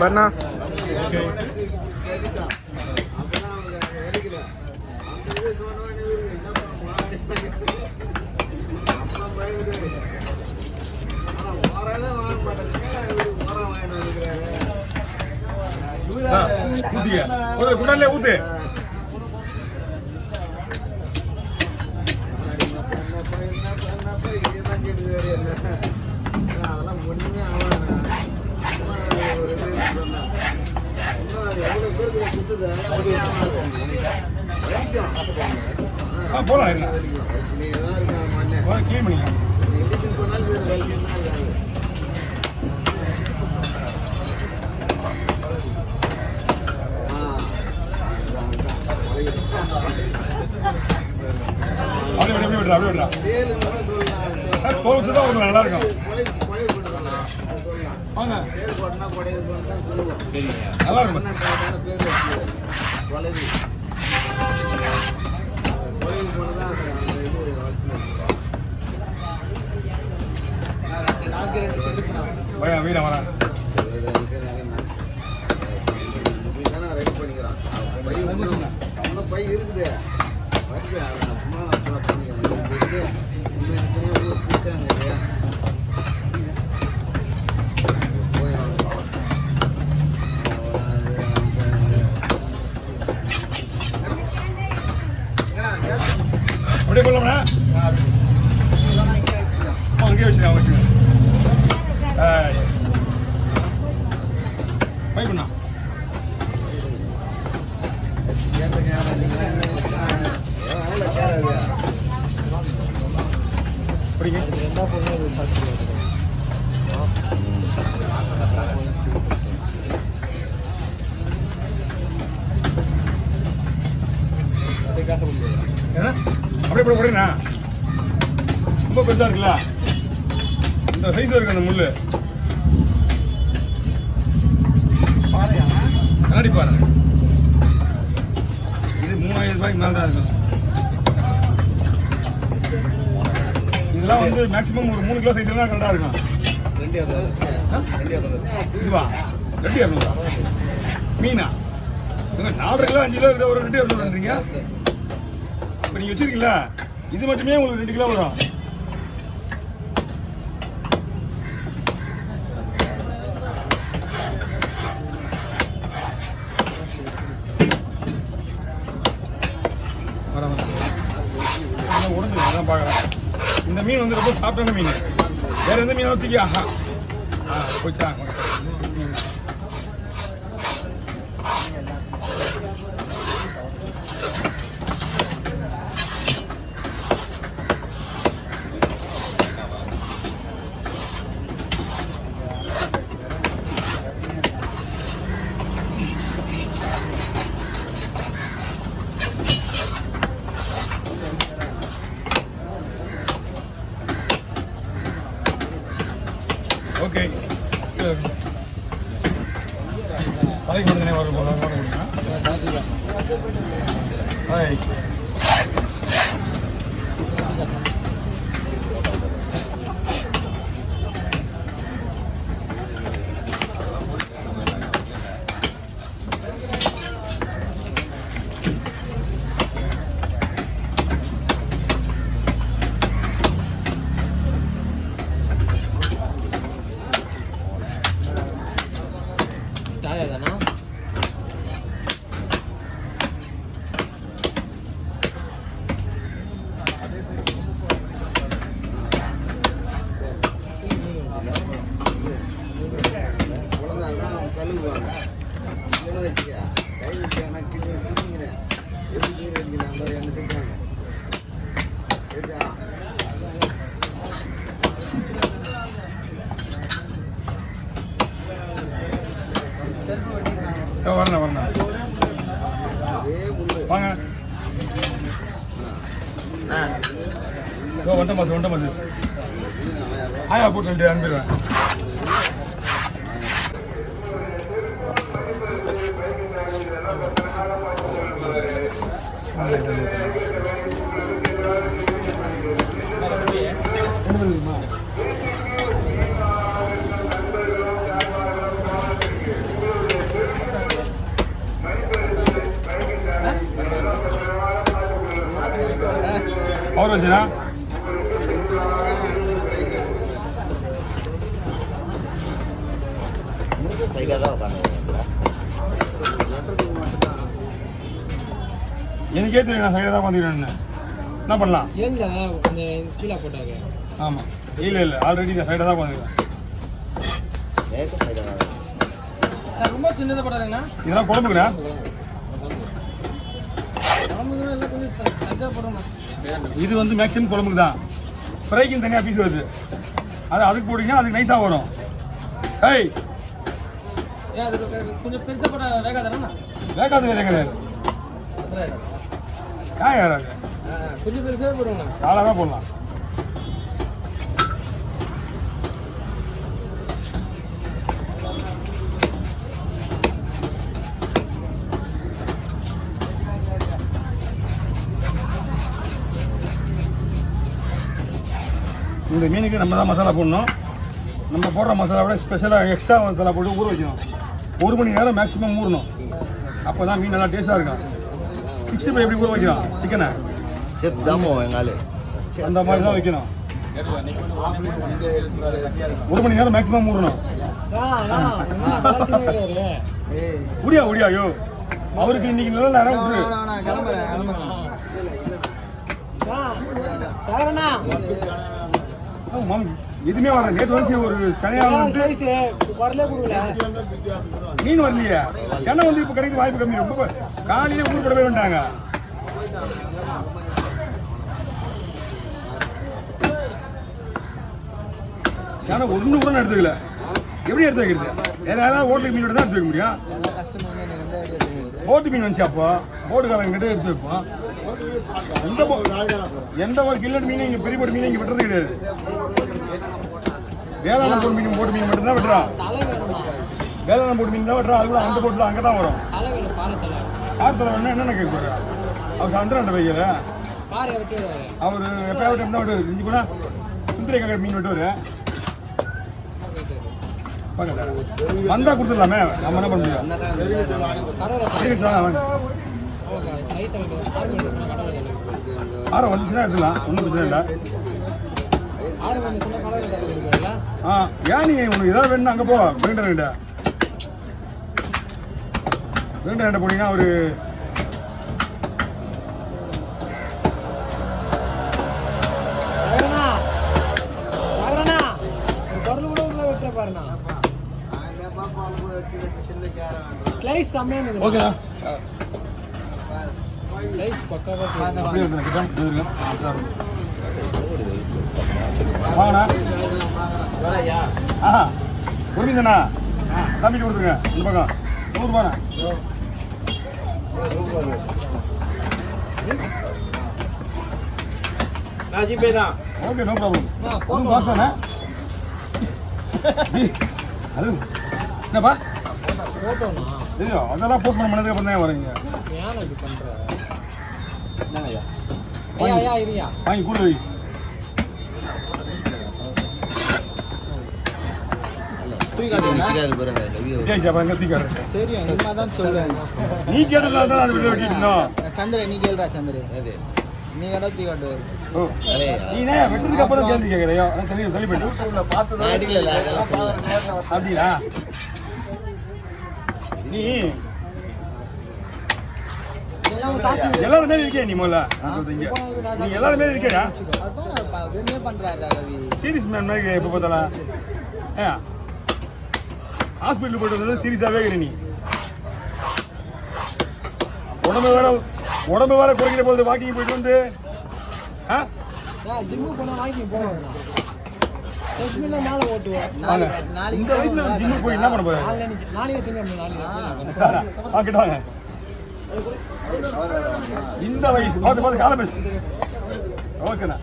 பண்ணா குடல்ல ஊத்து அதெல்லாம் ஒண்ணுமே ஆகாது. எவ்வளவு பேருக்கு சுத்துது போலாம் இருக்காங்க மண்ணை கிளீன் பண்ணிக்கலாம். எடிஷன் பண்ணாலும் இது வலிக்கும் தான் இருக்காது. நல்லா இருக்கும். நல்லா இருக்கும். வீர வரேன் ரெடி பண்ணிக்கிறான். பை இருக்குது சும்மா பண்ணிக்கிறேன். ஊர் கூட்டாங்க இல்லையா அப்படியே போடலாம்ண்ணா. அங்கேயே வச்சுருக்கேன் வச்சுருக்கேன். பைப்புண்ணா அப்படியே போட போடுங்கண்ணா. ரொம்ப பெருசாக இருக்குல்ல, இந்த சைஸ் இருக்கு அந்த முள். கண்ணாடி பாரு, இது 3000 ரூபாய்க்கு மேலே தான் இருக்கும். இதெல்லாம் வந்து மேக்ஸிமம் ஒரு 3 கிலோ சைஸ்லாம் கரெக்டாக இருக்கும். இதுவா 2200 மீனா? 4 கிலோ 5 கிலோ இருக்கிற ஒரு 2200ன்றீங்க. இப்போ நீங்கள் வச்சுருக்கீங்களா, இது மட்டுமே உங்களுக்கு 2 கிலோ வரும். உடஞ்சி அதான் பார்க்குறேன். இந்த மீன் வந்து ரொம்ப சாப்பிட்டான மீன். வேறு எந்த மீனாலும் தூக்கி போச்சா. ஓகே, தலைக்கு மட்டும் வரும் போல கொடுங்க. வரணும் வரணும் வாங்க. ஒன்றை மாசு ஆயா போட்டு 2 அனுப்பிடுவேன். கவர் வச்சுனா சைடாக தான் உட்காந்துருக்கீங்களா? எனக்கே தெரியும் நான் சைடாக தான் வந்துக்கிறேன்னு. என்ன பண்ணலாம்? அந்த சீலா போட்டாங்க. ஆமாம் இல்லை ஆல்ரெடி நான் சைடாக தான் வந்துக்கிறேன். நேற்று சைடாக தான் ரொம்ப சின்னதாக போட்டாருங்கண்ணா. இதெல்லாம் குழம்புக்குண்ணா. குழம்புக்குன்னா எல்லாம் கொஞ்சம் சஜ்ஜா போடணும். இது வந்து மேக்ஸிமம் குழம்புக்கு தான். ஃப்ரைக்குன்னு தனியாக பீஸ் வருது. அதுக்கு போட்டிங்கன்னா அதுக்கு நைஸாக வரும். ஏய் ஏன் அது கொஞ்சம் பெருசாக போட வேகாதானண்ணா? வேகாது வேலை கிடையாது. ஏன் யாராவது கொஞ்சம் பெருசாக போடுங்கண்ணா. காலாக போடலாம். இந்த மீனுக்கு நம்ம தான் மசாலா போடணும். நம்ம போடுற மசாலா விட ஸ்பெஷலாக எக்ஸ்ட்ரா மசாலா போட்டு ஊற வைக்கணும். 1 மணி நேரம் மேக்ஸிமம் ஊறணும். அப்போ தான் மீன் நல்லா டேஸ்ட்டாக இருக்கும். 65 எப்படி ஊற வைக்கிறோம் சிக்கனை செப் தாமோ எங்காலு அந்த மாதிரி தான் வைக்கணும். 1 மணி நேரம் மேக்ஸிமம் ஊறணும். முடியா ஐயோ அவருக்கு இன்னைக்கு நல்ல நேரம் விட்டுரு. மாம் எதுவுமே வரல. நேற்று வந்து ஒரு சனியாக வந்து மீன் வரலையே. சென்னை வந்து இப்போ கிடைக்க வாய்ப்பு கம்மி. ரொம்ப காலையிலே ஊர் போடவே வேண்டாங்க. சென்னை ஒன்று கூட எடுத்துக்கல. எப்படி எடுத்து வைக்கிறது? வேற யாராவது ஹோட்டல் மீன் தான் எடுத்து வைக்க முடியும். போட்டு மீன் வந்துச்சு. அப்போ போட்டுக்காரங்க கிட்ட எடுத்து வைப்போம். எந்த ஒரு கில்லட் மீன் இங்கே பெரிய போட்டு மீன் இங்கே விட்டுறது கிடையாது. வேளாண் போட்டு மீன் மட்டும்தான் விட்டுறான். வேளாண் போட்டு மீன் தான் விட்டுறான். அது கூட அந்த போட்டில் அங்கே தான் வரும். காரத்தில் வேணா என்னென்ன கேட்க போடுறா? அவர் சந்திரன் வைக்கிற அவர் எப்பயாவது டைம் தான் விட்டுவார். இஞ்சி கூட சுந்தரி கங்கை மீன் விட்டுவார். வந்தா கொடுத்துடலாமே. நம்ம என்ன பண்ண முடியும்? ஆரம் வந்துச்சுன்னா எடுத்துக்கலாம். ஒன்றும் பிரச்சனை இல்லை. ஏன் நீ உனக்கு ஏதாவது வேணும்னா அங்கே போ. கிரைண்டர் போனீங்கன்னா ஒரு ஓகேண்ணா. வாங்கண்ணா. புரியுதுண்ணா. தம்பிட்டு கொடுத்துருங்க. இந்த பக்கம் 100 ரூபாண்ணா. Okay no problem. ஒன்றும் பாஸ்தாண்ணா. அது என்னப்பா ஐயோ அதெல்லாம் போஸ்ட் பண்ண பண்ணதுக்கு அப்புறம் தான் வரீங்க. வாங்கி கூட வை. நீ கேட்டதுனால தான் அது விட்டு வெட்டிட்டோம். சந்திரன் நீ கேள்றா சந்திரன் நீ கடை தூக்கி காட்டு. நீ வெட்டதுக்கு அப்புறம் கேள்வி கேட்கறையோ தள்ளி போயிட்டு அப்படியா? நீ எல்லாருமே இருக்கே. நீ முதல்ல நீ எல்லாருமே இருக்கேடா. சீரியஸ் மேன் மாதிரி எப்போ பார்த்தாலும் ஹாஸ்பிட்டல் போயிட்டு வந்தாலும் சீரியஸாகவே இருக்கிற நீ. உடம்பு வேற குறைக்கிற போது வாக்கிங் போயிட்டு வந்து இந்த வயசுல ஜிம்முக்கு போய் என்ன பண்ண போற? வாங்க இந்த வயசு பார்த்து காலம் பேசு. ஓகேண்ணா.